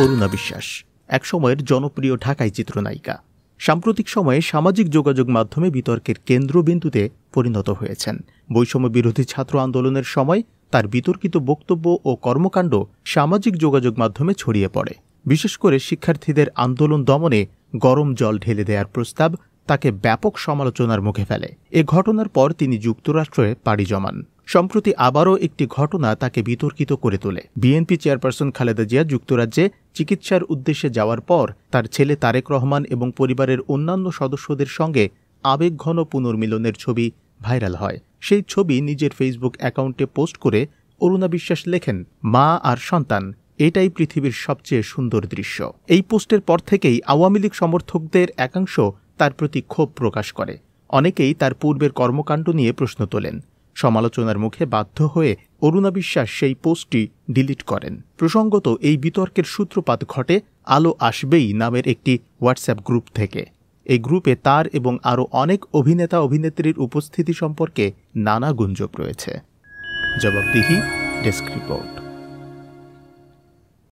অরুণা বিশ্বাস একসময়ের জনপ্রিয় ঢাকাই চিত্রনায়িকা সাম্প্রতিক সময়ে সামাজিক যোগাযোগ মাধ্যমে বিতর্কের কেন্দ্রবিন্দুতে পরিণত হয়েছেন। বৈষম্য বিরোধী ছাত্র আন্দোলনের সময় তার বিতর্কিত বক্তব্য ও কর্মকাণ্ড সামাজিক যোগাযোগ মাধ্যমে ছড়িয়ে পড়ে। বিশেষ করে শিক্ষার্থীদের আন্দোলন দমনে গরম জল ঢেলে দেওয়ার প্রস্তাব তাকে ব্যাপক সমালোচনার মুখে ফেলে। এ ঘটনার পর তিনি যুক্তরাষ্ট্রে পাড়ি জমান। সম্প্রতি আবারও একটি ঘটনা তাকে বিতর্কিত করে তোলে। বিএনপি চেয়ারপারসন খালেদা জিয়া যুক্তরাজ্যে চিকিৎসার উদ্দেশ্যে যাওয়ার পর তার ছেলে তারেক রহমান এবং পরিবারের অন্যান্য সদস্যদের সঙ্গে আবেগঘন পুনর্মিলনের ছবি ভাইরাল হয়। সেই ছবি নিজের ফেসবুক অ্যাকাউন্টে পোস্ট করে অরুণা বিশ্বাস লেখেন, মা আর সন্তান, এটাই পৃথিবীর সবচেয়ে সুন্দর দৃশ্য। এই পোস্টের পর থেকেই আওয়ামী লীগ সমর্থকদের একাংশ তার প্রতি ক্ষোভ প্রকাশ করে। অনেকেই তার পূর্বের কর্মকাণ্ড নিয়ে প্রশ্ন তোলেন। সমালোচনার মুখে বাধ্য হয়ে অরুণা বিশ্বাস সেই পোস্টটি ডিলিট করেন। প্রসঙ্গত, এই বিতর্কের সূত্রপাত ঘটে আলো আসবেই নামের একটি হোয়াটসঅ্যাপ গ্রুপ থেকে। এই গ্রুপে তার এবং আরও অনেক অভিনেতা অভিনেত্রীর উপস্থিতি সম্পর্কে নানা গুঞ্জন রয়েছে। জবাবদিহি ডেস্ক রিপোর্ট।